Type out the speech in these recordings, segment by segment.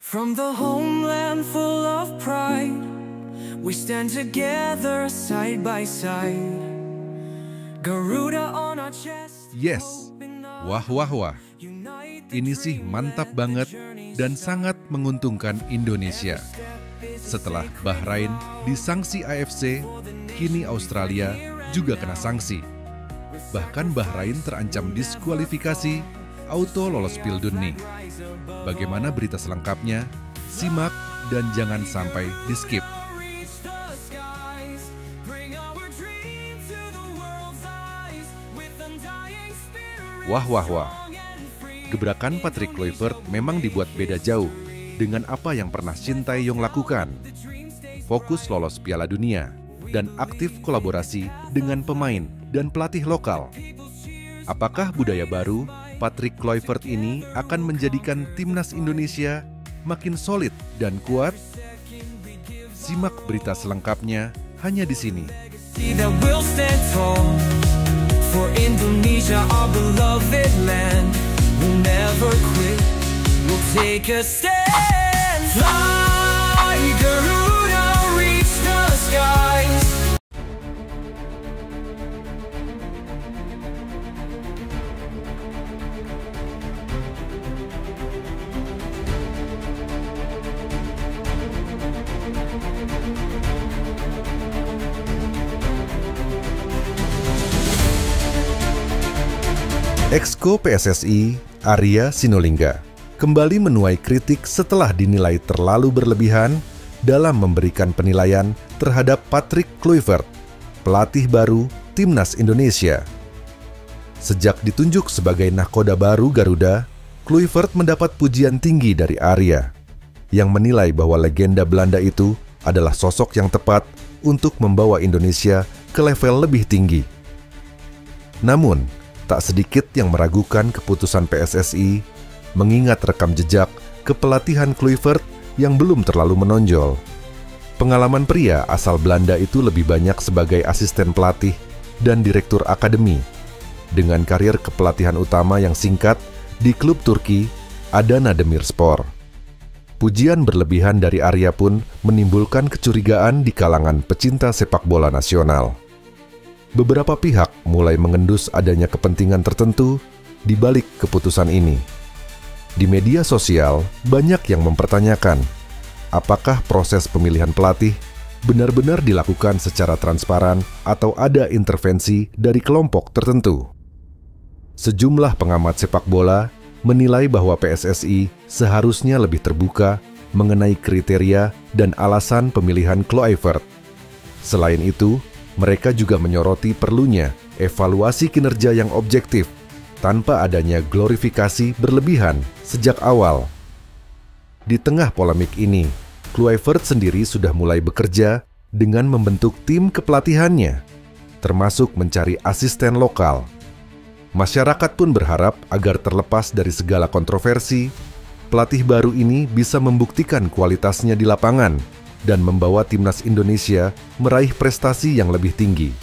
From the homeland full of pride, we stand together side by side. Garuda on our chest. Yes, wah wah wah. Ini sih mantap banget dan sangat menguntungkan Indonesia. Setelah Bahrain disanksi AFC, kini Australia juga kena sanksi. Bahkan Bahrain terancam diskualifikasi, auto lolos Pildun nih. Bagaimana berita selengkapnya? Simak dan jangan sampai di-skip. Wah wah wah. Gebrakan Patrick Kluivert memang dibuat beda jauh dengan apa yang pernah Shin Tae-yong lakukan. Fokus lolos Piala Dunia dan aktif kolaborasi dengan pemain dan pelatih lokal. Apakah budaya baru Patrick Kluivert ini akan menjadikan timnas Indonesia makin solid dan kuat? Simak berita selengkapnya hanya di sini. For Indonesia, our beloved land, we'll never quit, we'll take a stand. Fly, Garuda, reach the skies. Exco PSSI, Arya Sinulinga, kembali menuai kritik setelah dinilai terlalu berlebihan dalam memberikan penilaian terhadap Patrick Kluivert, pelatih baru Timnas Indonesia. Sejak ditunjuk sebagai nahkoda baru Garuda, Kluivert mendapat pujian tinggi dari Arya, yang menilai bahwa legenda Belanda itu adalah sosok yang tepat untuk membawa Indonesia ke level lebih tinggi. Namun, tak sedikit yang meragukan keputusan PSSI mengingat rekam jejak kepelatihan Kluivert yang belum terlalu menonjol. Pengalaman pria asal Belanda itu lebih banyak sebagai asisten pelatih dan direktur akademi, dengan karir kepelatihan utama yang singkat di klub Turki Adana Demirspor. Pujian berlebihan dari Arya pun menimbulkan kecurigaan di kalangan pecinta sepak bola nasional. Beberapa pihak mulai mengendus adanya kepentingan tertentu di balik keputusan ini. Di media sosial, banyak yang mempertanyakan apakah proses pemilihan pelatih benar-benar dilakukan secara transparan atau ada intervensi dari kelompok tertentu. Sejumlah pengamat sepak bola menilai bahwa PSSI seharusnya lebih terbuka mengenai kriteria dan alasan pemilihan Kluivert. Selain itu, mereka juga menyoroti perlunya evaluasi kinerja yang objektif tanpa adanya glorifikasi berlebihan sejak awal. Di tengah polemik ini, Kluivert sendiri sudah mulai bekerja dengan membentuk tim kepelatihannya, termasuk mencari asisten lokal. Masyarakat pun berharap agar terlepas dari segala kontroversi, pelatih baru ini bisa membuktikan kualitasnya di lapangan dan membawa timnas Indonesia meraih prestasi yang lebih tinggi.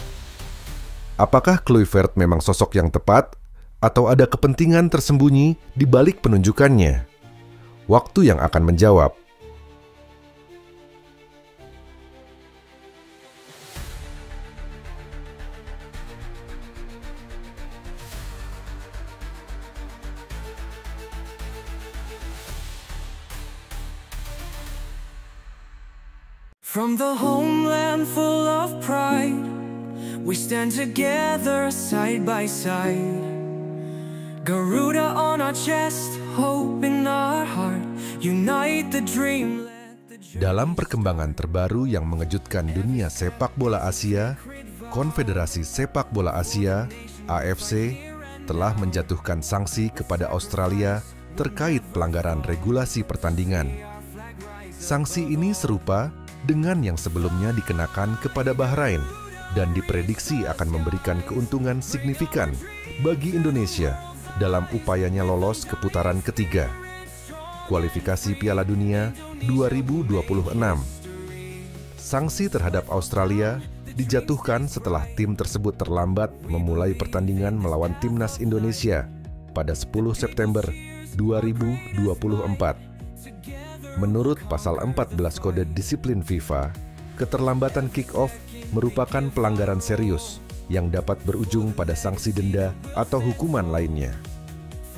Apakah Kluivert memang sosok yang tepat atau ada kepentingan tersembunyi di balik penunjukannya? Waktu yang akan menjawab. From the homeland full of pride, we stand together side by side. Garuda on our chest, hope in our heart, unite the dream. Dalam perkembangan terbaru yang mengejutkan dunia sepak bola Asia, Konfederasi Sepak Bola Asia, AFC, telah menjatuhkan sanksi kepada Australia terkait pelanggaran regulasi pertandingan. Sanksi ini serupa dengan yang sebelumnya dikenakan kepada Bahrain dan diprediksi akan memberikan keuntungan signifikan bagi Indonesia dalam upayanya lolos ke putaran ketiga kualifikasi Piala Dunia 2026. Sanksi terhadap Australia dijatuhkan setelah tim tersebut terlambat memulai pertandingan melawan timnas Indonesia pada 10 September 2024. Menurut pasal 14 Kode Disiplin FIFA, keterlambatan kick-off merupakan pelanggaran serius yang dapat berujung pada sanksi denda atau hukuman lainnya.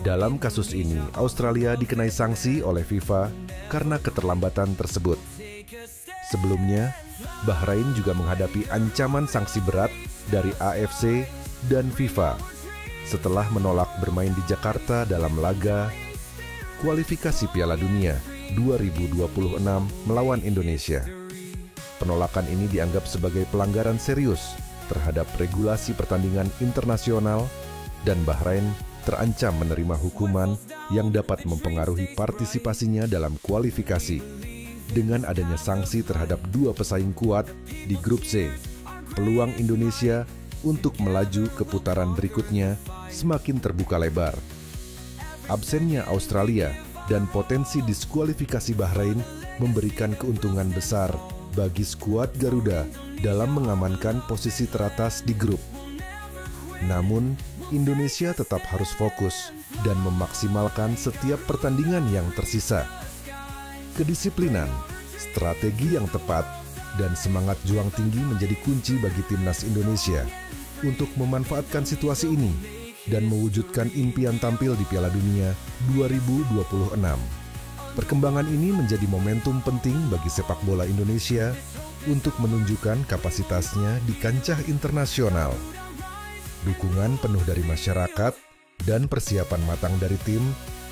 Dalam kasus ini, Australia dikenai sanksi oleh FIFA karena keterlambatan tersebut. Sebelumnya, Bahrain juga menghadapi ancaman sanksi berat dari AFC dan FIFA setelah menolak bermain di Jakarta dalam laga kualifikasi Piala Dunia 2026 melawan Indonesia. Penolakan ini dianggap sebagai pelanggaran serius terhadap regulasi pertandingan internasional dan Bahrain terancam menerima hukuman yang dapat mempengaruhi partisipasinya dalam kualifikasi. Dengan adanya sanksi terhadap dua pesaing kuat di grup C, peluang Indonesia untuk melaju ke putaran berikutnya semakin terbuka lebar. Absennya Australia dan potensi diskualifikasi Bahrain memberikan keuntungan besar bagi skuad Garuda dalam mengamankan posisi teratas di grup. Namun, Indonesia tetap harus fokus dan memaksimalkan setiap pertandingan yang tersisa. Kedisiplinan, strategi yang tepat, dan semangat juang tinggi menjadi kunci bagi timnas Indonesia untuk memanfaatkan situasi ini dan mewujudkan impian tampil di Piala Dunia 2026. Perkembangan ini menjadi momentum penting bagi sepak bola Indonesia untuk menunjukkan kapasitasnya di kancah internasional. Dukungan penuh dari masyarakat dan persiapan matang dari tim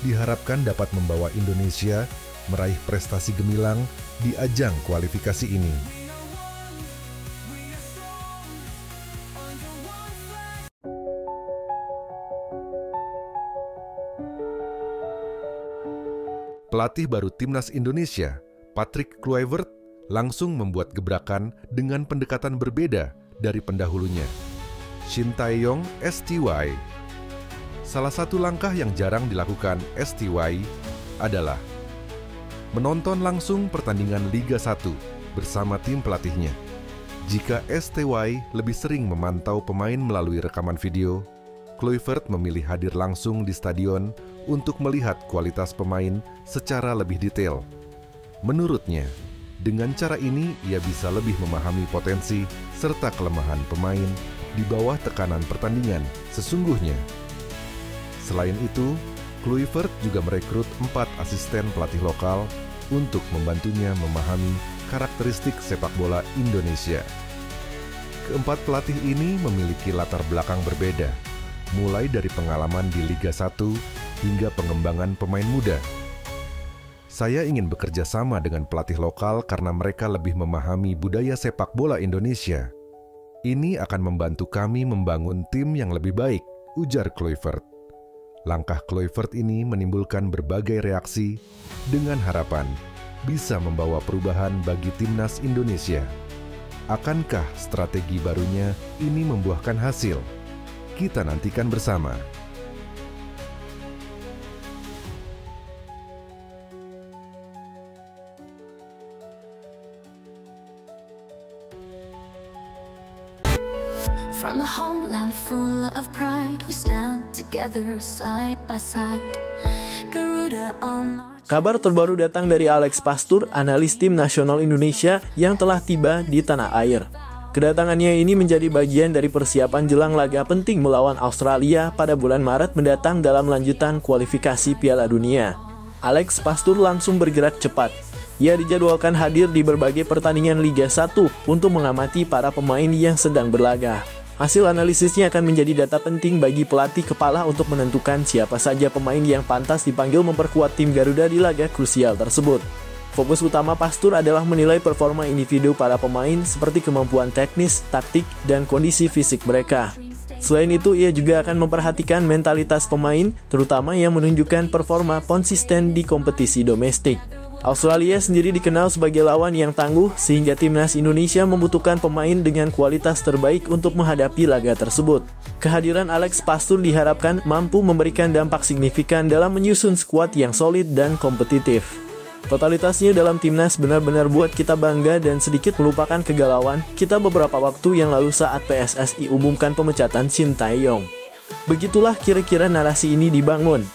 diharapkan dapat membawa Indonesia meraih prestasi gemilang di ajang kualifikasi ini. Pelatih baru timnas Indonesia, Patrick Kluivert, langsung membuat gebrakan dengan pendekatan berbeda dari pendahulunya, Shin Tae-yong STY. Salah satu langkah yang jarang dilakukan STY adalah menonton langsung pertandingan Liga 1 bersama tim pelatihnya. Jika STY lebih sering memantau pemain melalui rekaman video, Kluivert memilih hadir langsung di stadion untuk melihat kualitas pemain secara lebih detail. Menurutnya, dengan cara ini ia bisa lebih memahami potensi serta kelemahan pemain di bawah tekanan pertandingan sesungguhnya. Selain itu, Kluivert juga merekrut 4 asisten pelatih lokal untuk membantunya memahami karakteristik sepak bola Indonesia. Keempat pelatih ini memiliki latar belakang berbeda, mulai dari pengalaman di Liga 1 hingga pengembangan pemain muda. Saya ingin bekerja sama dengan pelatih lokal karena mereka lebih memahami budaya sepak bola Indonesia. Ini akan membantu kami membangun tim yang lebih baik, ujar Kluivert. Langkah Kluivert ini menimbulkan berbagai reaksi dengan harapan bisa membawa perubahan bagi timnas Indonesia. Akankah strategi barunya ini membuahkan hasil? Kita nantikan bersama. From a homeland full of pride, we stand together side by side. Garuda on our... Kabar terbaru datang dari Alex Pastur, analis tim nasional Indonesia yang telah tiba di tanah air. Kedatangannya ini menjadi bagian dari persiapan jelang laga penting melawan Australia pada bulan Maret mendatang dalam lanjutan kualifikasi Piala Dunia. Alex Pastur langsung bergerak cepat. Ia dijadwalkan hadir di berbagai pertandingan Liga 1 untuk mengamati para pemain yang sedang berlaga. Hasil analisisnya akan menjadi data penting bagi pelatih kepala untuk menentukan siapa saja pemain yang pantas dipanggil memperkuat tim Garuda di laga krusial tersebut. Fokus utama Pastur adalah menilai performa individu para pemain seperti kemampuan teknis, taktik, dan kondisi fisik mereka. Selain itu, ia juga akan memperhatikan mentalitas pemain, terutama yang menunjukkan performa konsisten di kompetisi domestik. Australia sendiri dikenal sebagai lawan yang tangguh, sehingga timnas Indonesia membutuhkan pemain dengan kualitas terbaik untuk menghadapi laga tersebut. Kehadiran Alex Pastur diharapkan mampu memberikan dampak signifikan dalam menyusun skuad yang solid dan kompetitif. Totalitasnya dalam timnas benar-benar buat kita bangga dan sedikit melupakan kegalauan kita beberapa waktu yang lalu saat PSSI umumkan pemecatan Shin Tae-yong. Begitulah kira-kira narasi ini dibangun.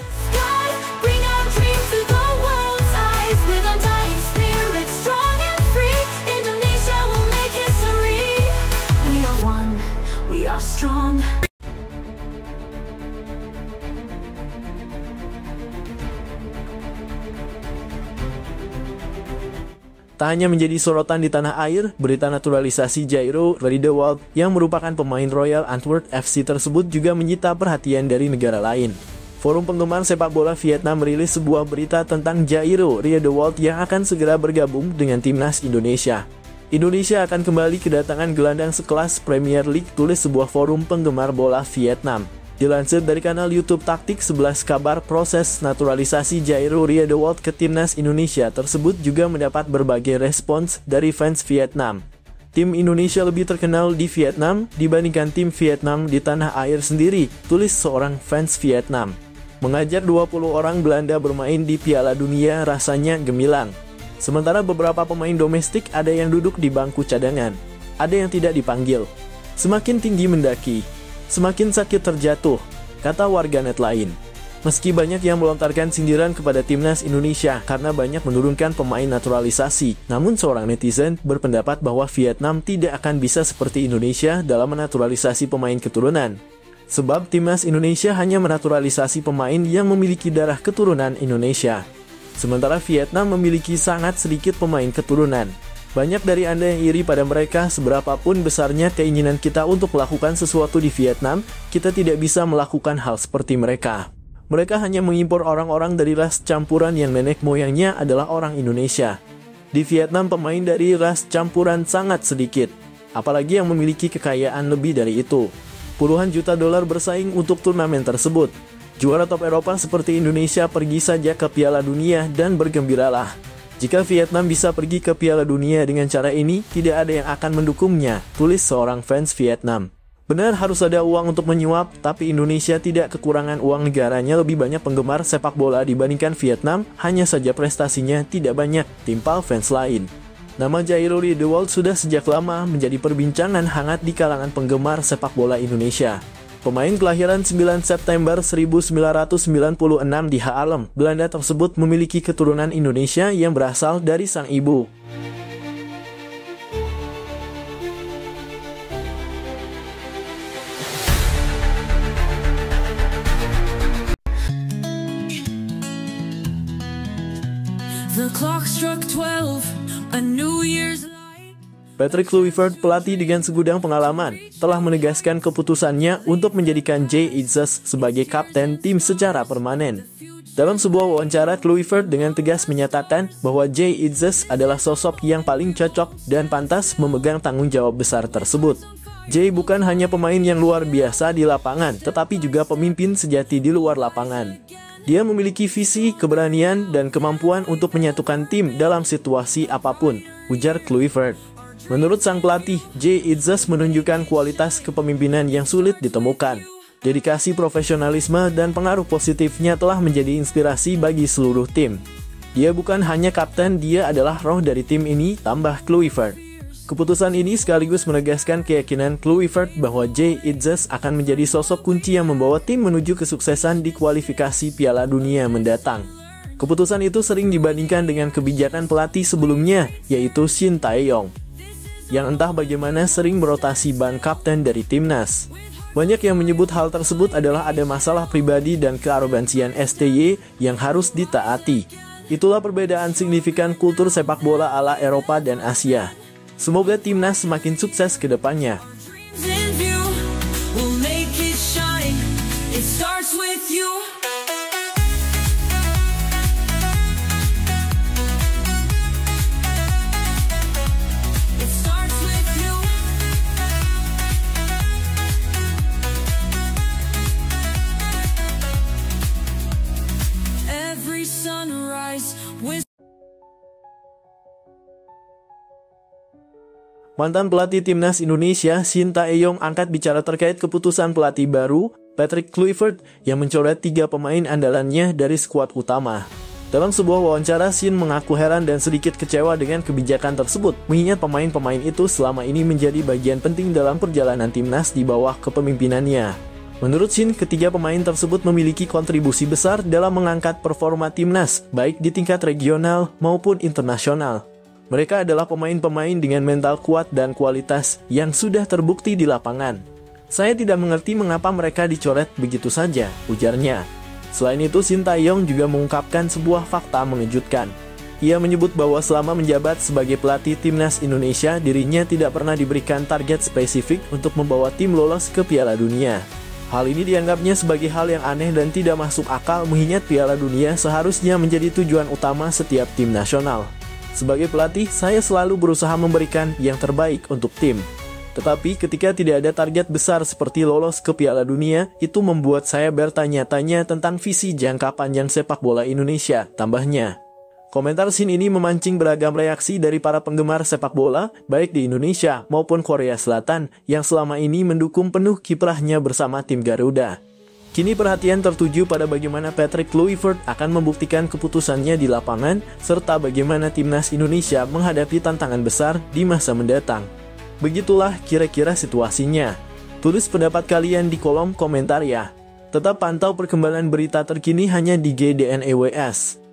Bring our dreams to the world's eyes with strong. Tak hanya menjadi sorotan di tanah air, berita naturalisasi Jairo Riedewald yang merupakan pemain Royal Antwerp FC tersebut juga menyita perhatian dari negara lain. Forum penggemar sepak bola Vietnam merilis sebuah berita tentang Jairo Riedewald yang akan segera bergabung dengan timnas Indonesia. Indonesia akan kembali kedatangan gelandang sekelas Premier League, tulis sebuah forum penggemar bola Vietnam. Dilansir dari kanal YouTube Taktik 11 Kabar, proses naturalisasi Jairo Riedewald ke timnas Indonesia tersebut juga mendapat berbagai respons dari fans Vietnam. Tim Indonesia lebih terkenal di Vietnam dibandingkan tim Vietnam di tanah air sendiri, tulis seorang fans Vietnam. Mengajar 20 orang Belanda bermain di Piala Dunia rasanya gemilang. Sementara beberapa pemain domestik ada yang duduk di bangku cadangan, ada yang tidak dipanggil. Semakin tinggi mendaki, semakin sakit terjatuh, kata warganet lain. Meski banyak yang melontarkan sindiran kepada timnas Indonesia karena banyak menurunkan pemain naturalisasi, namun seorang netizen berpendapat bahwa Vietnam tidak akan bisa seperti Indonesia dalam menaturalisasi pemain keturunan. Sebab timnas Indonesia hanya menaturalisasi pemain yang memiliki darah keturunan Indonesia. Sementara Vietnam memiliki sangat sedikit pemain keturunan. Banyak dari Anda yang iri pada mereka. Seberapapun besarnya keinginan kita untuk melakukan sesuatu di Vietnam, kita tidak bisa melakukan hal seperti mereka. Mereka hanya mengimpor orang-orang dari ras campuran yang nenek moyangnya adalah orang Indonesia. Di Vietnam pemain dari ras campuran sangat sedikit, apalagi yang memiliki kekayaan lebih dari itu. Puluhan juta dolar bersaing untuk turnamen tersebut. Juara top Eropa seperti Indonesia pergi saja ke Piala Dunia dan bergembiralah. Jika Vietnam bisa pergi ke Piala Dunia dengan cara ini, tidak ada yang akan mendukungnya, tulis seorang fans Vietnam. Benar harus ada uang untuk menyuap, tapi Indonesia tidak kekurangan uang. Negaranya lebih banyak penggemar sepak bola dibandingkan Vietnam, hanya saja prestasinya tidak banyak, timpal fans lain. Nama Jairo Riedewald sudah sejak lama menjadi perbincangan hangat di kalangan penggemar sepak bola Indonesia. Pemain kelahiran 9 September 1996 di Haarlem, Belanda tersebut memiliki keturunan Indonesia yang berasal dari sang ibu. The clock struck 12, a New Year's light. Patrick Kluivert, pelatih dengan segudang pengalaman, telah menegaskan keputusannya untuk menjadikan Jay Itzes sebagai kapten tim secara permanen. Dalam sebuah wawancara, Kluivert dengan tegas menyatakan bahwa Jay Itzes adalah sosok yang paling cocok dan pantas memegang tanggung jawab besar tersebut. Jay bukan hanya pemain yang luar biasa di lapangan, tetapi juga pemimpin sejati di luar lapangan. Dia memiliki visi, keberanian, dan kemampuan untuk menyatukan tim dalam situasi apapun, ujar Kluivert. Menurut sang pelatih, Jay Itzes menunjukkan kualitas kepemimpinan yang sulit ditemukan. Dedikasi, profesionalisme, dan pengaruh positifnya telah menjadi inspirasi bagi seluruh tim. Dia bukan hanya kapten, dia adalah roh dari tim ini, tambah Kluivert. Keputusan ini sekaligus menegaskan keyakinan Kluivert bahwa Jay Itzes akan menjadi sosok kunci yang membawa tim menuju kesuksesan di kualifikasi Piala Dunia mendatang. Keputusan itu sering dibandingkan dengan kebijakan pelatih sebelumnya, yaitu Shin Tae-yong, yang entah bagaimana sering merotasi ban kapten dari timnas. Banyak yang menyebut hal tersebut adalah ada masalah pribadi dan kearogansian STY yang harus ditaati. Itulah perbedaan signifikan kultur sepak bola ala Eropa dan Asia. Semoga timnas semakin sukses ke depannya. In view, we'll make it shine. It starts with you. It starts with you. Every sunrise with Mantan pelatih timnas Indonesia, Shin Tae-yong, angkat bicara terkait keputusan pelatih baru, Patrick Kluivert, yang mencoret 3 pemain andalannya dari skuad utama. Dalam sebuah wawancara, Shin mengaku heran dan sedikit kecewa dengan kebijakan tersebut, mengingat pemain-pemain itu selama ini menjadi bagian penting dalam perjalanan timnas di bawah kepemimpinannya. Menurut Shin, ketiga pemain tersebut memiliki kontribusi besar dalam mengangkat performa timnas, baik di tingkat regional maupun internasional. Mereka adalah pemain-pemain dengan mental kuat dan kualitas yang sudah terbukti di lapangan. Saya tidak mengerti mengapa mereka dicoret begitu saja, ujarnya. Selain itu, Sintayong juga mengungkapkan sebuah fakta mengejutkan. Ia menyebut bahwa selama menjabat sebagai pelatih timnas Indonesia, dirinya tidak pernah diberikan target spesifik untuk membawa tim lolos ke Piala Dunia. Hal ini dianggapnya sebagai hal yang aneh dan tidak masuk akal, mengingat Piala Dunia seharusnya menjadi tujuan utama setiap tim nasional. Sebagai pelatih, saya selalu berusaha memberikan yang terbaik untuk tim. Tetapi ketika tidak ada target besar seperti lolos ke Piala Dunia, itu membuat saya bertanya-tanya tentang visi jangka panjang sepak bola Indonesia, tambahnya. Komentar Sin ini memancing beragam reaksi dari para penggemar sepak bola, baik di Indonesia maupun Korea Selatan, yang selama ini mendukung penuh kiprahnya bersama tim Garuda. Kini perhatian tertuju pada bagaimana Patrick Kluivert akan membuktikan keputusannya di lapangan, serta bagaimana timnas Indonesia menghadapi tantangan besar di masa mendatang. Begitulah kira-kira situasinya. Tulis pendapat kalian di kolom komentar ya. Tetap pantau perkembangan berita terkini hanya di GDNEWS.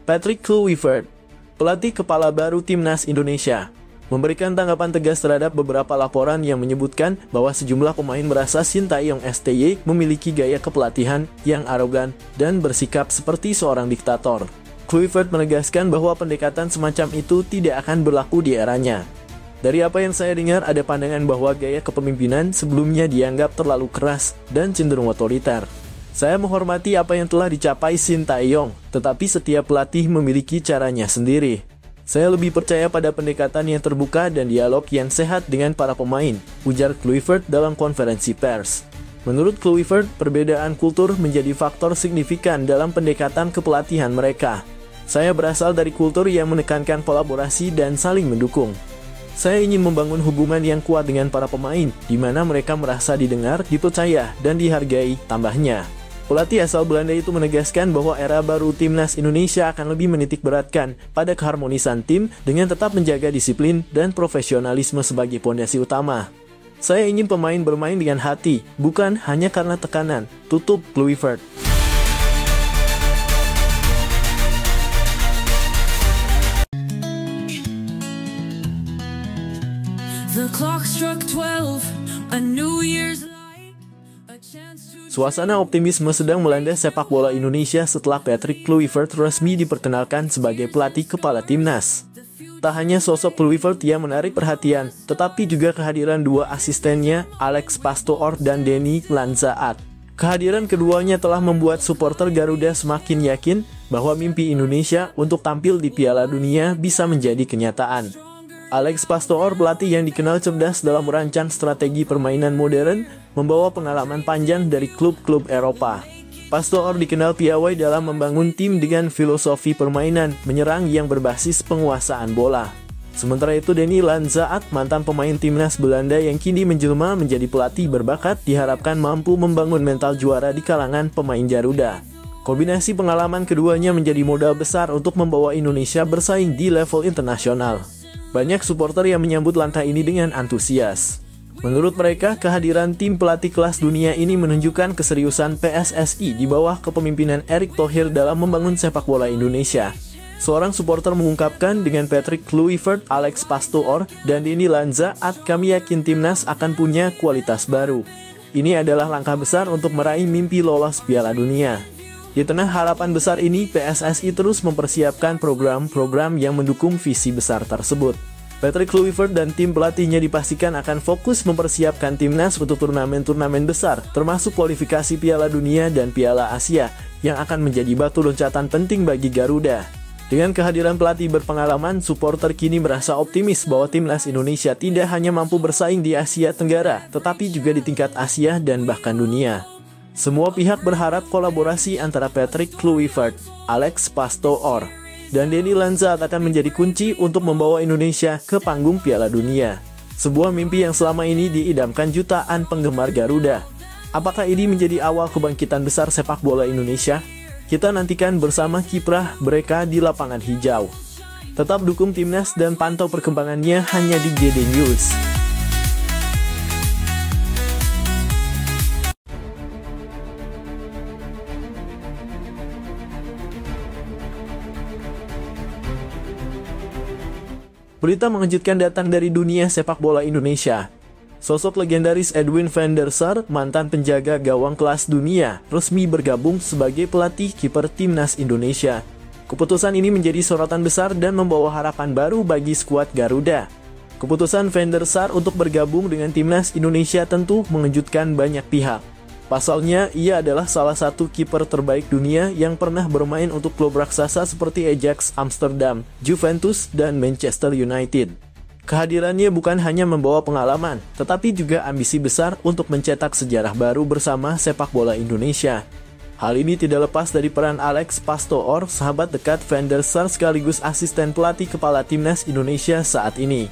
Patrick Kluivert, pelatih kepala baru timnas Indonesia, memberikan tanggapan tegas terhadap beberapa laporan yang menyebutkan bahwa sejumlah pemain merasa Sintayong STY memiliki gaya kepelatihan yang arogan dan bersikap seperti seorang diktator. Kluivert menegaskan bahwa pendekatan semacam itu tidak akan berlaku di eranya. Dari apa yang saya dengar, ada pandangan bahwa gaya kepemimpinan sebelumnya dianggap terlalu keras dan cenderung otoriter. Saya menghormati apa yang telah dicapai Sintayong, tetapi setiap pelatih memiliki caranya sendiri. Saya lebih percaya pada pendekatan yang terbuka dan dialog yang sehat dengan para pemain, ujar Kluivert dalam konferensi pers. Menurut Kluivert, perbedaan kultur menjadi faktor signifikan dalam pendekatan kepelatihan mereka. Saya berasal dari kultur yang menekankan kolaborasi dan saling mendukung. Saya ingin membangun hubungan yang kuat dengan para pemain, di mana mereka merasa didengar, dipercaya, dan dihargai, tambahnya. Pelatih asal Belanda itu menegaskan bahwa era baru timnas Indonesia akan lebih menitikberatkan pada keharmonisan tim dengan tetap menjaga disiplin dan profesionalisme sebagai pondasi utama. Saya ingin pemain bermain dengan hati, bukan hanya karena tekanan, tutup Kluivert. The clock struck 12, a New Year's light, a chance to... Suasana optimisme sedang melanda sepak bola Indonesia setelah Patrick Kluivert resmi diperkenalkan sebagai pelatih kepala timnas. Tak hanya sosok Kluivert yang menarik perhatian, tetapi juga kehadiran dua asistennya, Alex Pastoor dan Denny Lanzaat. Kehadiran keduanya telah membuat supporter Garuda semakin yakin bahwa mimpi Indonesia untuk tampil di Piala Dunia bisa menjadi kenyataan. Alex Pastoor, pelatih yang dikenal cerdas dalam merancang strategi permainan modern, membawa pengalaman panjang dari klub-klub Eropa. Pastoor dikenal piawai dalam membangun tim dengan filosofi permainan menyerang yang berbasis penguasaan bola. Sementara itu, Denny Lanzaat, mantan pemain timnas Belanda yang kini menjelma menjadi pelatih berbakat, diharapkan mampu membangun mental juara di kalangan pemain Garuda. Kombinasi pengalaman keduanya menjadi modal besar untuk membawa Indonesia bersaing di level internasional. Banyak supporter yang menyambut langkah ini dengan antusias. Menurut mereka, kehadiran tim pelatih kelas dunia ini menunjukkan keseriusan PSSI di bawah kepemimpinan Erick Thohir dalam membangun sepak bola Indonesia. Seorang supporter mengungkapkan, dengan Patrick Kluivert, Alex Pastoor, dan Denny Lanzaat, kami yakin timnas akan punya kualitas baru. Ini adalah langkah besar untuk meraih mimpi lolos Piala Dunia. Di tengah harapan besar ini, PSSI terus mempersiapkan program-program yang mendukung visi besar tersebut. Patrick Kluivert dan tim pelatihnya dipastikan akan fokus mempersiapkan timnas untuk turnamen-turnamen besar, termasuk kualifikasi Piala Dunia dan Piala Asia, yang akan menjadi batu loncatan penting bagi Garuda. Dengan kehadiran pelatih berpengalaman, supporter kini merasa optimis bahwa timnas Indonesia tidak hanya mampu bersaing di Asia Tenggara, tetapi juga di tingkat Asia dan bahkan dunia. Semua pihak berharap kolaborasi antara Patrick Kluivert, Alex Pastoor, dan Denny Lanzaat akan menjadi kunci untuk membawa Indonesia ke panggung Piala Dunia. Sebuah mimpi yang selama ini diidamkan jutaan penggemar Garuda. Apakah ini menjadi awal kebangkitan besar sepak bola Indonesia? Kita nantikan bersama kiprah mereka di lapangan hijau. Tetap dukung timnas dan pantau perkembangannya hanya di GD News. Berita mengejutkan datang dari dunia sepak bola Indonesia. Sosok legendaris Edwin van der Sar, mantan penjaga gawang kelas dunia, resmi bergabung sebagai pelatih kiper timnas Indonesia. Keputusan ini menjadi sorotan besar dan membawa harapan baru bagi skuad Garuda. Keputusan van der Sar untuk bergabung dengan timnas Indonesia tentu mengejutkan banyak pihak. Pasalnya, ia adalah salah satu kiper terbaik dunia yang pernah bermain untuk klub raksasa seperti Ajax Amsterdam, Juventus, dan Manchester United. Kehadirannya bukan hanya membawa pengalaman, tetapi juga ambisi besar untuk mencetak sejarah baru bersama sepak bola Indonesia. Hal ini tidak lepas dari peran Alex Pastoor, sahabat dekat van der Sar sekaligus asisten pelatih kepala timnas Indonesia saat ini.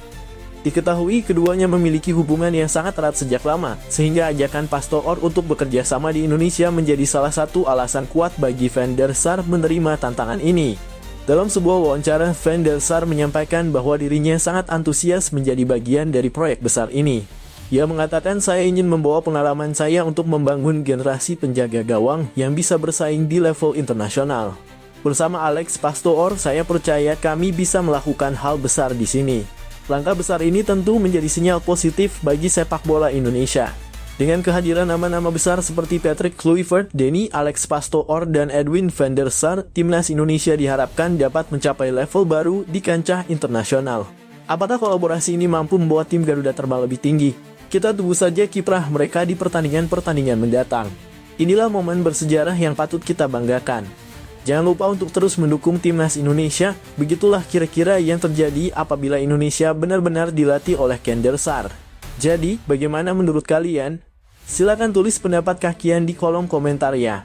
Diketahui keduanya memiliki hubungan yang sangat erat sejak lama, sehingga ajakan Pastoor untuk bekerja sama di Indonesia menjadi salah satu alasan kuat bagi van der Sar menerima tantangan ini. Dalam sebuah wawancara, van der Sar menyampaikan bahwa dirinya sangat antusias menjadi bagian dari proyek besar ini. Ia mengatakan, "Saya ingin membawa pengalaman saya untuk membangun generasi penjaga gawang yang bisa bersaing di level internasional. Bersama Alex Pastoor, saya percaya kami bisa melakukan hal besar di sini." Langkah besar ini tentu menjadi sinyal positif bagi sepak bola Indonesia. Dengan kehadiran nama-nama besar seperti Patrick Kluivert, Denny, Alex Pastoor, dan Edwin van der Sar, timnas Indonesia diharapkan dapat mencapai level baru di kancah internasional. Apakah kolaborasi ini mampu membawa tim Garuda terbang lebih tinggi? Kita tunggu saja kiprah mereka di pertandingan-pertandingan mendatang. Inilah momen bersejarah yang patut kita banggakan. Jangan lupa untuk terus mendukung timnas Indonesia. Begitulah kira-kira yang terjadi apabila Indonesia benar-benar dilatih oleh van der Sar. Jadi, bagaimana menurut kalian? Silakan tulis pendapat kalian di kolom komentar ya.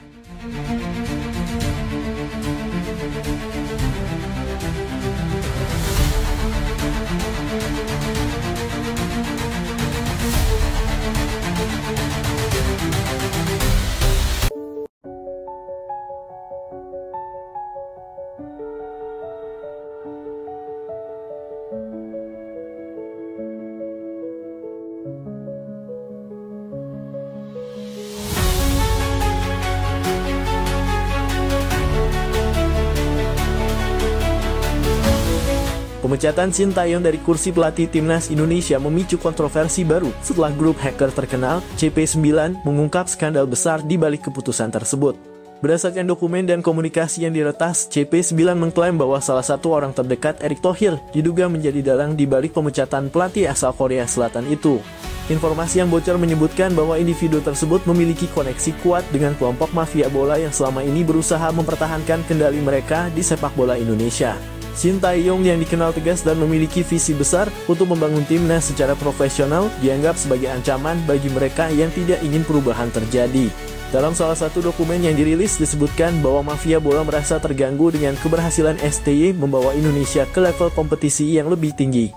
Pemecatan Sintayong dari kursi pelatih timnas Indonesia memicu kontroversi baru setelah grup hacker terkenal CP9 mengungkap skandal besar di balik keputusan tersebut. Berdasarkan dokumen dan komunikasi yang diretas, CP9 mengklaim bahwa salah satu orang terdekat Erick Thohir diduga menjadi dalang di balik pemecatan pelatih asal Korea Selatan itu. Informasi yang bocor menyebutkan bahwa individu tersebut memiliki koneksi kuat dengan kelompok mafia bola yang selama ini berusaha mempertahankan kendali mereka di sepak bola Indonesia. Sintayong yang dikenal tegas dan memiliki visi besar untuk membangun timnas secara profesional dianggap sebagai ancaman bagi mereka yang tidak ingin perubahan terjadi. Dalam salah satu dokumen yang dirilis disebutkan bahwa mafia bola merasa terganggu dengan keberhasilan STY membawa Indonesia ke level kompetisi yang lebih tinggi.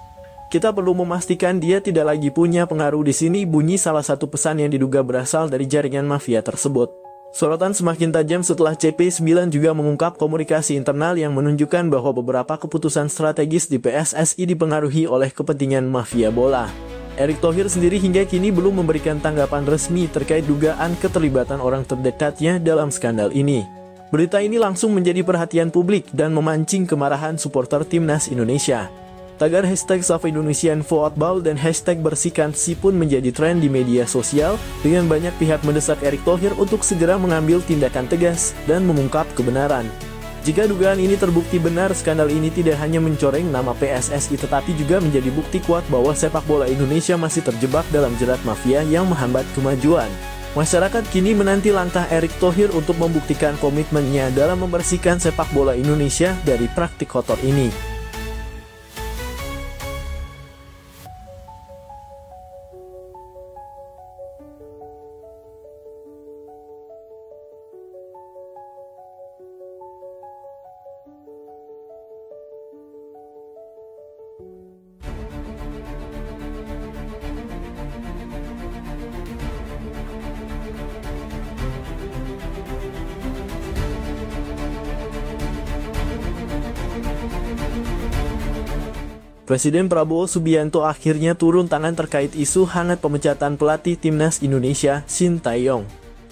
Kita perlu memastikan dia tidak lagi punya pengaruh di sini, bunyi salah satu pesan yang diduga berasal dari jaringan mafia tersebut. Sorotan semakin tajam setelah CP9 juga mengungkap komunikasi internal yang menunjukkan bahwa beberapa keputusan strategis di PSSI dipengaruhi oleh kepentingan mafia bola. Erick Thohir sendiri hingga kini belum memberikan tanggapan resmi terkait dugaan keterlibatan orang terdekatnya dalam skandal ini. Berita ini langsung menjadi perhatian publik dan memancing kemarahan supporter timnas Indonesia. Tagar hashtag #SaveIndonesianFootball dan hashtag #BersihkanSI pun menjadi tren di media sosial dengan banyak pihak mendesak Erick Thohir untuk segera mengambil tindakan tegas dan mengungkap kebenaran. Jika dugaan ini terbukti benar, skandal ini tidak hanya mencoreng nama PSSI tetapi juga menjadi bukti kuat bahwa sepak bola Indonesia masih terjebak dalam jerat mafia yang menghambat kemajuan. Masyarakat kini menanti langkah Erick Thohir untuk membuktikan komitmennya dalam membersihkan sepak bola Indonesia dari praktik kotor ini. Presiden Prabowo Subianto akhirnya turun tangan terkait isu hangat pemecatan pelatih timnas Indonesia, Sintayong.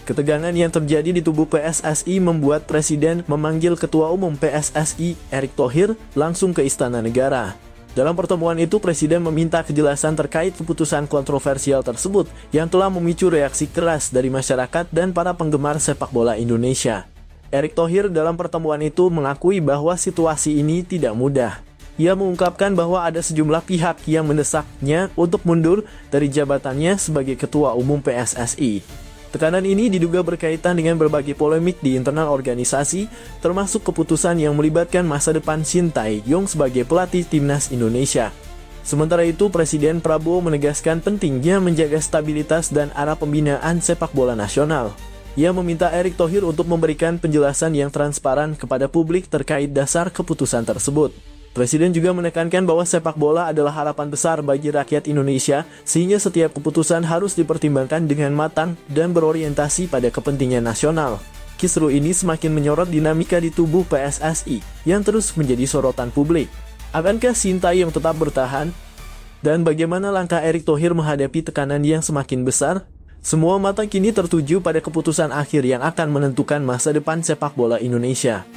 Ketegangan yang terjadi di tubuh PSSI membuat Presiden memanggil Ketua Umum PSSI, Erick Thohir, langsung ke Istana Negara. Dalam pertemuan itu, Presiden meminta kejelasan terkait keputusan kontroversial tersebut yang telah memicu reaksi keras dari masyarakat dan para penggemar sepak bola Indonesia. Erick Thohir dalam pertemuan itu mengakui bahwa situasi ini tidak mudah. Ia mengungkapkan bahwa ada sejumlah pihak yang mendesaknya untuk mundur dari jabatannya sebagai Ketua Umum PSSI. Tekanan ini diduga berkaitan dengan berbagai polemik di internal organisasi, termasuk keputusan yang melibatkan masa depan Shin Tae-yong sebagai pelatih timnas Indonesia. Sementara itu, Presiden Prabowo menegaskan pentingnya menjaga stabilitas dan arah pembinaan sepak bola nasional. Ia meminta Erick Thohir untuk memberikan penjelasan yang transparan kepada publik terkait dasar keputusan tersebut. Presiden juga menekankan bahwa sepak bola adalah harapan besar bagi rakyat Indonesia, sehingga setiap keputusan harus dipertimbangkan dengan matang dan berorientasi pada kepentingan nasional. Kisru ini semakin menyorot dinamika di tubuh PSSI yang terus menjadi sorotan publik. Akankah Shin Tae-yong tetap bertahan? Dan bagaimana langkah Erick Thohir menghadapi tekanan yang semakin besar? Semua mata kini tertuju pada keputusan akhir yang akan menentukan masa depan sepak bola Indonesia.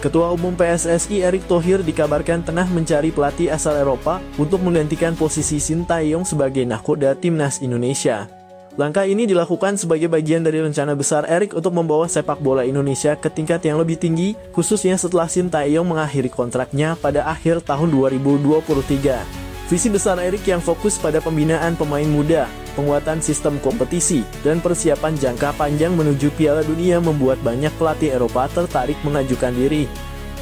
Ketua Umum PSSI Erick Thohir dikabarkan tengah mencari pelatih asal Eropa untuk menggantikan posisi Shin Tae-yong sebagai nahkoda timnas Indonesia. Langkah ini dilakukan sebagai bagian dari rencana besar Erick untuk membawa sepak bola Indonesia ke tingkat yang lebih tinggi, khususnya setelah Shin Tae-yong mengakhiri kontraknya pada akhir tahun 2023. Visi besar Erick yang fokus pada pembinaan pemain muda, penguatan sistem kompetisi, dan persiapan jangka panjang menuju Piala Dunia membuat banyak pelatih Eropa tertarik mengajukan diri.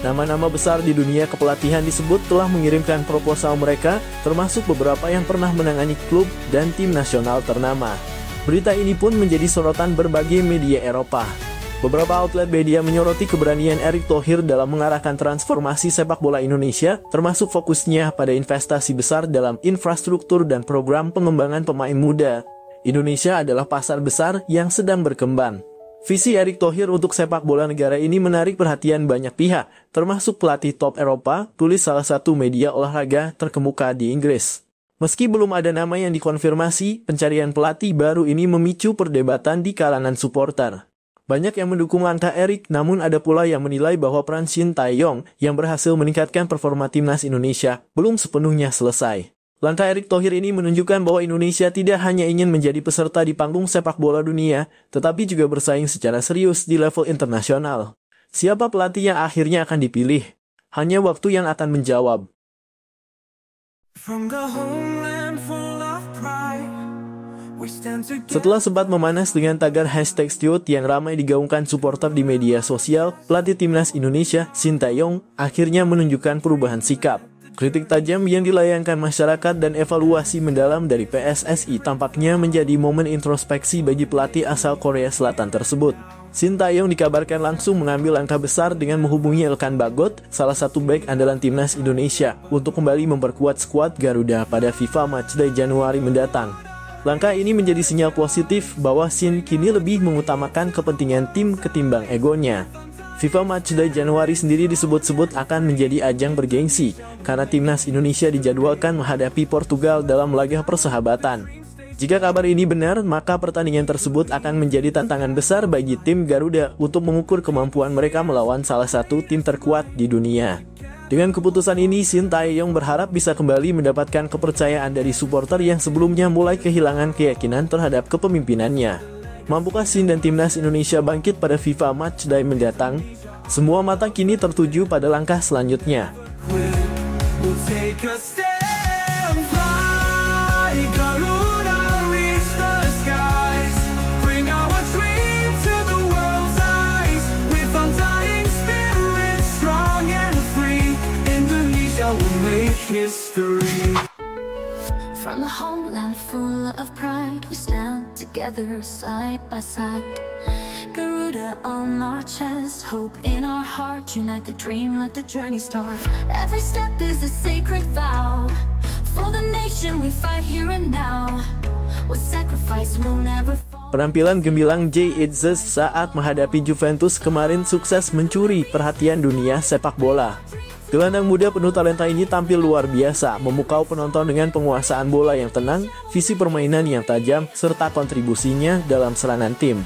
Nama-nama besar di dunia kepelatihan disebut telah mengirimkan proposal mereka, termasuk beberapa yang pernah menangani klub dan tim nasional ternama. Berita ini pun menjadi sorotan berbagai media Eropa. Beberapa outlet media menyoroti keberanian Erick Thohir dalam mengarahkan transformasi sepak bola Indonesia, termasuk fokusnya pada investasi besar dalam infrastruktur dan program pengembangan pemain muda. Indonesia adalah pasar besar yang sedang berkembang. Visi Erick Thohir untuk sepak bola negara ini menarik perhatian banyak pihak, termasuk pelatih top Eropa, tulis salah satu media olahraga terkemuka di Inggris. Meski belum ada nama yang dikonfirmasi, pencarian pelatih baru ini memicu perdebatan di kalangan supporter. Banyak yang mendukung langkah Erick, namun ada pula yang menilai bahwa peran Shin Tae-yong yang berhasil meningkatkan performa timnas Indonesia belum sepenuhnya selesai. Langkah Erick Thohir ini menunjukkan bahwa Indonesia tidak hanya ingin menjadi peserta di panggung sepak bola dunia, tetapi juga bersaing secara serius di level internasional. Siapa pelatih yang akhirnya akan dipilih? Hanya waktu yang akan menjawab. Setelah sempat memanas dengan tagar #Stiot yang ramai digaungkan supporter di media sosial, pelatih timnas Indonesia, Shin Tae-yong, akhirnya menunjukkan perubahan sikap. Kritik tajam yang dilayangkan masyarakat dan evaluasi mendalam dari PSSI tampaknya menjadi momen introspeksi bagi pelatih asal Korea Selatan tersebut. Shin Tae-yong dikabarkan langsung mengambil langkah besar dengan menghubungi Elkan Bagot, salah satu bek andalan timnas Indonesia, untuk kembali memperkuat skuad Garuda pada FIFA Matchday Januari mendatang. Langkah ini menjadi sinyal positif bahwa Shin kini lebih mengutamakan kepentingan tim ketimbang egonya. FIFA Matchday Januari sendiri disebut-sebut akan menjadi ajang bergengsi, karena timnas Indonesia dijadwalkan menghadapi Portugal dalam laga persahabatan. Jika kabar ini benar, maka pertandingan tersebut akan menjadi tantangan besar bagi tim Garuda untuk mengukur kemampuan mereka melawan salah satu tim terkuat di dunia. Dengan keputusan ini, Shin Tae-yong berharap bisa kembali mendapatkan kepercayaan dari supporter yang sebelumnya mulai kehilangan keyakinan terhadap kepemimpinannya. Mampukah Shin dan timnas Indonesia bangkit pada FIFA Matchday mendatang? Semua mata kini tertuju pada langkah selanjutnya. History. From a homeland full of pride, we stand together side by side. Garuda on our chest, hope in our heart, unite the dream, let the journey start. Every step is a sacred vow, for the nation we fight here and now. With sacrifice we'll never fall. Penampilan gemilang Jay Itzes saat menghadapi Juventus kemarin sukses mencuri perhatian dunia sepak bola. Gelandang muda penuh talenta ini tampil luar biasa, memukau penonton dengan penguasaan bola yang tenang, visi permainan yang tajam, serta kontribusinya dalam serangan tim.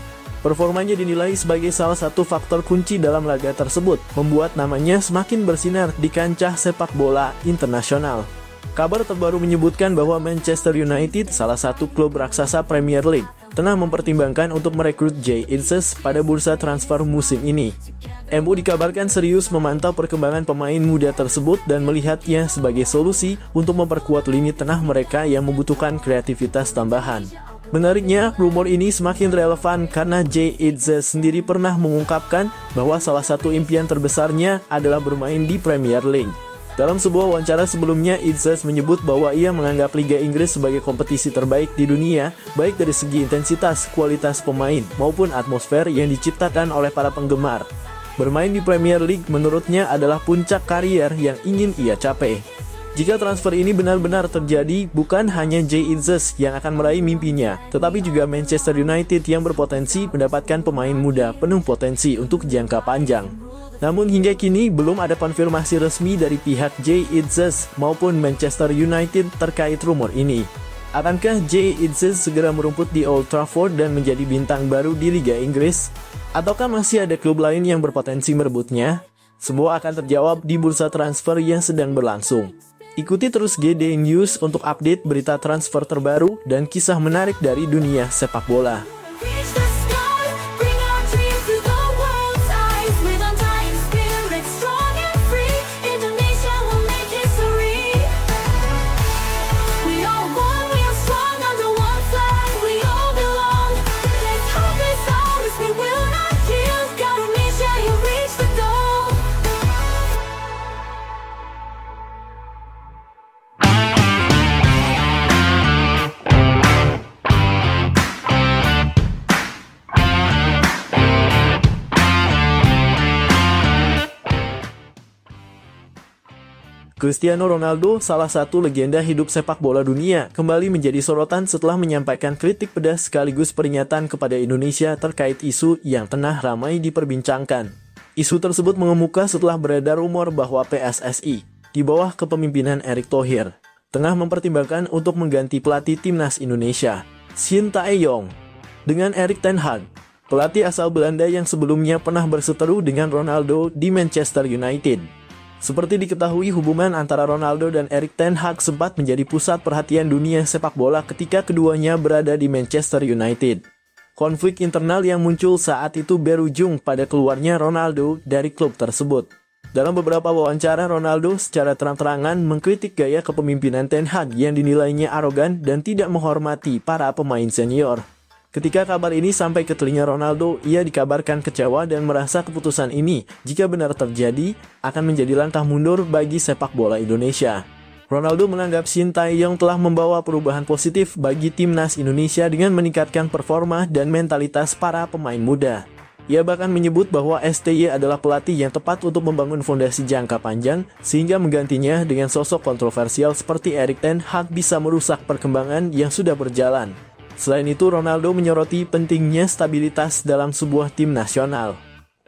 Performanya dinilai sebagai salah satu faktor kunci dalam laga tersebut, membuat namanya semakin bersinar di kancah sepak bola internasional. Kabar terbaru menyebutkan bahwa Manchester United, salah satu klub raksasa Premier League, tengah mempertimbangkan untuk merekrut Jay Itzes pada bursa transfer musim ini. MU dikabarkan serius memantau perkembangan pemain muda tersebut dan melihatnya sebagai solusi untuk memperkuat lini tengah mereka yang membutuhkan kreativitas tambahan. Menariknya, rumor ini semakin relevan karena Jay Itzes sendiri pernah mengungkapkan bahwa salah satu impian terbesarnya adalah bermain di Premier League. Dalam sebuah wawancara sebelumnya, Itzes menyebut bahwa ia menganggap Liga Inggris sebagai kompetisi terbaik di dunia, baik dari segi intensitas, kualitas pemain, maupun atmosfer yang diciptakan oleh para penggemar. Bermain di Premier League menurutnya adalah puncak karier yang ingin ia capai. Jika transfer ini benar-benar terjadi, bukan hanya Jay Itzes yang akan meraih mimpinya, tetapi juga Manchester United yang berpotensi mendapatkan pemain muda penuh potensi untuk jangka panjang. Namun hingga kini belum ada konfirmasi resmi dari pihak Jay Itzes maupun Manchester United terkait rumor ini. Akankah Jay Itzes segera merumput di Old Trafford dan menjadi bintang baru di Liga Inggris? Ataukah masih ada klub lain yang berpotensi merebutnya? Semua akan terjawab di bursa transfer yang sedang berlangsung. Ikuti terus GD News untuk update berita transfer terbaru dan kisah menarik dari dunia sepak bola. Cristiano Ronaldo, salah satu legenda hidup sepak bola dunia, kembali menjadi sorotan setelah menyampaikan kritik pedas sekaligus peringatan kepada Indonesia terkait isu yang tengah ramai diperbincangkan. Isu tersebut mengemuka setelah beredar rumor bahwa PSSI, di bawah kepemimpinan Erick Thohir, tengah mempertimbangkan untuk mengganti pelatih timnas Indonesia, Shin Tae-yong, dengan Erik ten Hag, pelatih asal Belanda yang sebelumnya pernah berseteru dengan Ronaldo di Manchester United. Seperti diketahui, hubungan antara Ronaldo dan Erik ten Hag sempat menjadi pusat perhatian dunia sepak bola ketika keduanya berada di Manchester United. Konflik internal yang muncul saat itu berujung pada keluarnya Ronaldo dari klub tersebut. Dalam beberapa wawancara, Ronaldo secara terang-terangan mengkritik gaya kepemimpinan ten Hag yang dinilainya arogan dan tidak menghormati para pemain senior. Ketika kabar ini sampai ke telinga Ronaldo, ia dikabarkan kecewa dan merasa keputusan ini, jika benar terjadi, akan menjadi langkah mundur bagi sepak bola Indonesia. Ronaldo menganggap Shin Tae-yong telah membawa perubahan positif bagi timnas Indonesia dengan meningkatkan performa dan mentalitas para pemain muda. Ia bahkan menyebut bahwa STY adalah pelatih yang tepat untuk membangun fondasi jangka panjang, sehingga menggantinya dengan sosok kontroversial seperti Erik ten Hag bisa merusak perkembangan yang sudah berjalan. Selain itu, Ronaldo menyoroti pentingnya stabilitas dalam sebuah tim nasional.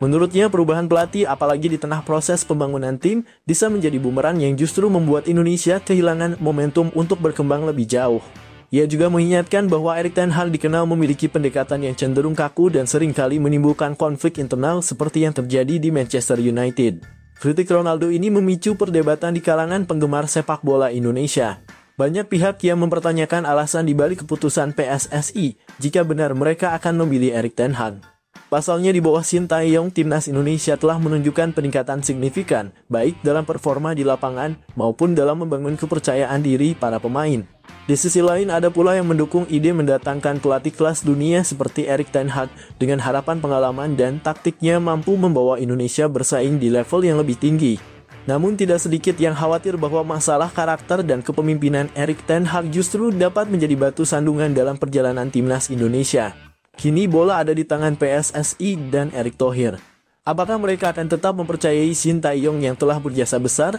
Menurutnya, perubahan pelatih apalagi di tengah proses pembangunan tim bisa menjadi bumerang yang justru membuat Indonesia kehilangan momentum untuk berkembang lebih jauh. Ia juga mengingatkan bahwa Erik ten Hag dikenal memiliki pendekatan yang cenderung kaku dan seringkali menimbulkan konflik internal seperti yang terjadi di Manchester United. Kritik Ronaldo ini memicu perdebatan di kalangan penggemar sepak bola Indonesia. Banyak pihak yang mempertanyakan alasan dibalik keputusan PSSI jika benar mereka akan memilih Erik ten Hag. Pasalnya, di bawah Shin Tae-yong, timnas Indonesia telah menunjukkan peningkatan signifikan, baik dalam performa di lapangan maupun dalam membangun kepercayaan diri para pemain. Di sisi lain, ada pula yang mendukung ide mendatangkan pelatih kelas dunia seperti Erik ten Hag dengan harapan pengalaman dan taktiknya mampu membawa Indonesia bersaing di level yang lebih tinggi. Namun tidak sedikit yang khawatir bahwa masalah karakter dan kepemimpinan Erik ten Hag justru dapat menjadi batu sandungan dalam perjalanan timnas Indonesia. Kini bola ada di tangan PSSI dan Erick Thohir. Apakah mereka akan tetap mempercayai Shin Tae-yong yang telah berjasa besar